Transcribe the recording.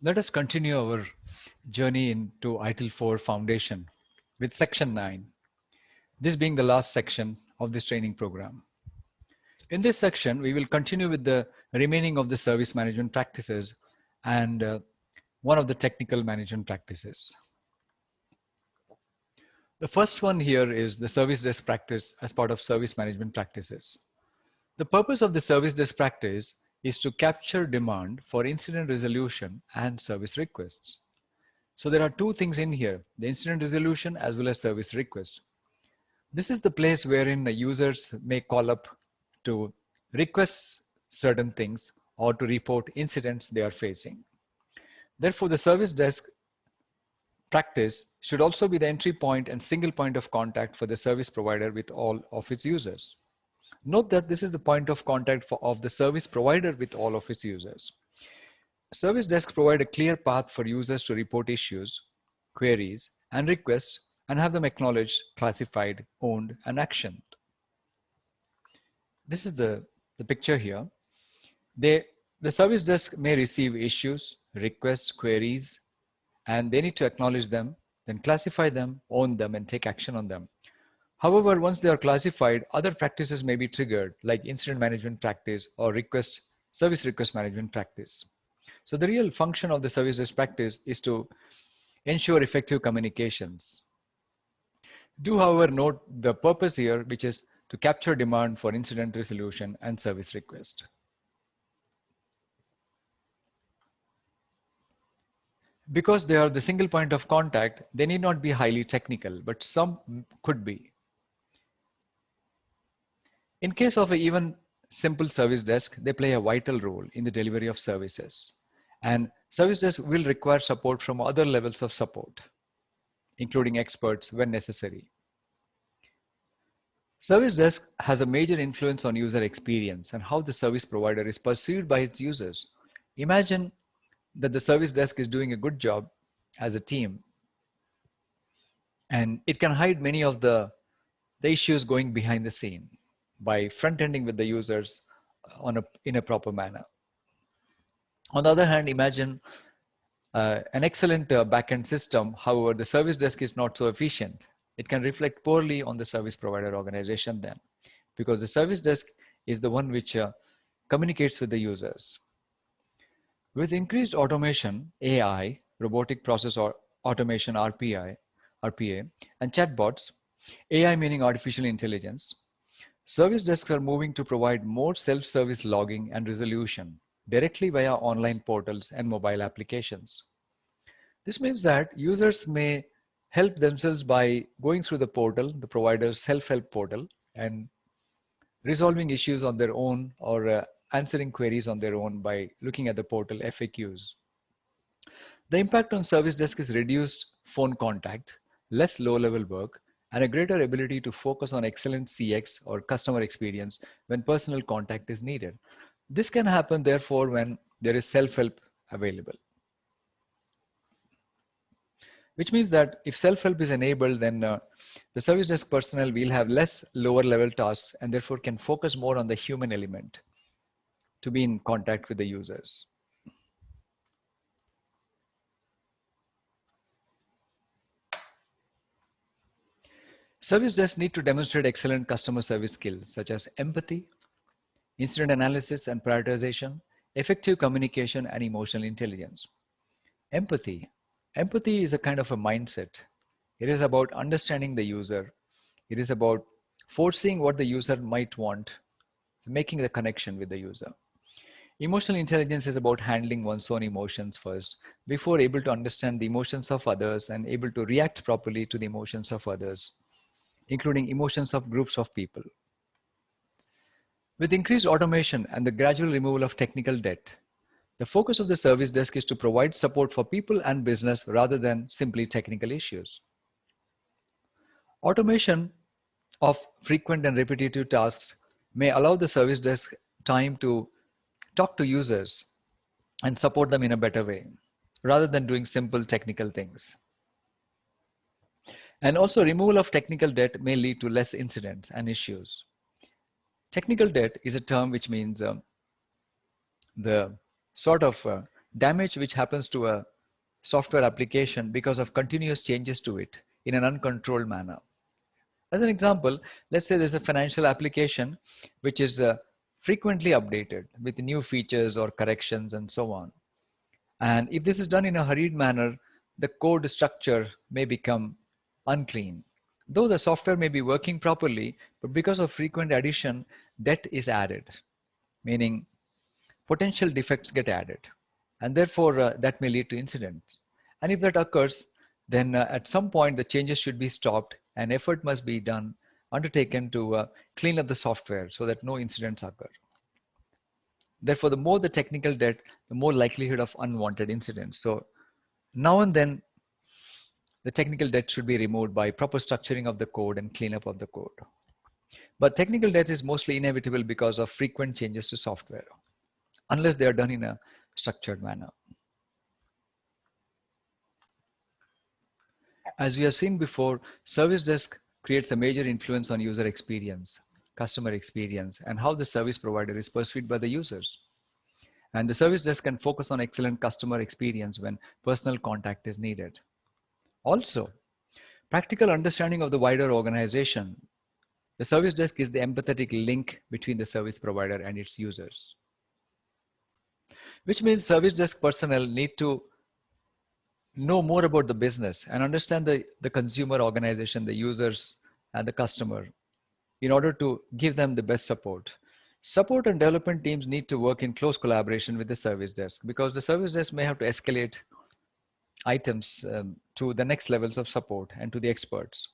Let us continue our journey into ITIL 4 Foundation with Section 9, this being the last section of this training program. In this section, we will continue with the remaining of the service management practices and one of the technical management practices. The first one here is the service desk practice as part of service management practices. The purpose of the service desk practice is to capture demand for incident resolution and service requests. So there are two things in here, the incident resolution as well as service request. This is the place wherein the users may call up to request certain things or to report incidents they are facing. Therefore, the service desk practice should also be the entry point and single point of contact for the service provider with all of its users. Note that this is the point of contact of the service provider with all of its users. Service desks provide a clear path for users to report issues, queries, and requests and have them acknowledged, classified, owned, and actioned. This is the picture here. The service desk may receive issues, requests, queries, and they need to acknowledge them, then classify them, own them, and take action on them. However, once they are classified, other practices may be triggered, like incident management practice or service request management practice. So the real function of the service desk practice is to ensure effective communications. Do, however, note the purpose here, which is to capture demand for incident resolution and service request. Because they are the single point of contact, they need not be highly technical, but some could be. In case of an even simple service desk, they play a vital role in the delivery of services. And service desk will require support from other levels of support, including experts when necessary. Service desk has a major influence on user experience and how the service provider is perceived by its users. Imagine that the service desk is doing a good job as a team, and it can hide many of the issues going behind the scene by front-ending with the users in a proper manner. On the other hand, imagine an excellent backend system. However, the service desk is not so efficient. It can reflect poorly on the service provider organization then, because the service desk is the one which communicates with the users. With increased automation, AI, robotic process or automation, RPA, and chatbots, AI meaning artificial intelligence, service desks are moving to provide more self-service logging and resolution directly via online portals and mobile applications. This means that users may help themselves by going through the portal, the provider's self-help portal, and resolving issues on their own or answering queries on their own by looking at the portal FAQs. The impact on service desk is reduced phone contact, less low-level work, and a greater ability to focus on excellent CX or customer experience when personal contact is needed. This can happen, therefore, when there is self-help available. Which means that if self-help is enabled, then the service desk personnel will have less lower-level tasks and therefore can focus more on the human element to be in contact with the users. Service desks need to demonstrate excellent customer service skills such as empathy, incident analysis and prioritization, effective communication, and emotional intelligence. Empathy. Empathy is a kind of a mindset. It is about understanding the user. It is about foreseeing what the user might want, making the connection with the user. Emotional intelligence is about handling one's own emotions first, before able to understand the emotions of others and able to react properly to the emotions of others, including emotions of groups of people. With increased automation and the gradual removal of technical debt, the focus of the service desk is to provide support for people and business rather than simply technical issues. Automation of frequent and repetitive tasks may allow the service desk time to talk to users and support them in a better way, rather than doing simple technical things. And also, removal of technical debt may lead to less incidents and issues. Technical debt is a term which means the sort of damage which happens to a software application because of continuous changes to it in an uncontrolled manner. As an example, let's say there's a financial application which is frequently updated with new features or corrections and so on. And if this is done in a hurried manner, the code structure may become unclean. Though the software may be working properly, but because of frequent addition, debt is added, meaning potential defects get added. And therefore, that may lead to incidents. And if that occurs, then at some point the changes should be stopped and effort must be undertaken to clean up the software so that no incidents occur. Therefore, the more the technical debt, the more likelihood of unwanted incidents. So now and then, the technical debt should be removed by proper structuring of the code and cleanup of the code. But technical debt is mostly inevitable because of frequent changes to software, unless they are done in a structured manner. As we have seen before, service desk creates a major influence on user experience, customer experience, and how the service provider is perceived by the users. And the service desk can focus on excellent customer experience when personal contact is needed. Also, practical understanding of the wider organization. The service desk is the empathetic link between the service provider and its users, which means service desk personnel need to know more about the business and understand the consumer organization, the users, and the customer in order to give them the best support. Support and development teams need to work in close collaboration with the service desk because the service desk may have to escalate items to the next levels of support and to the experts.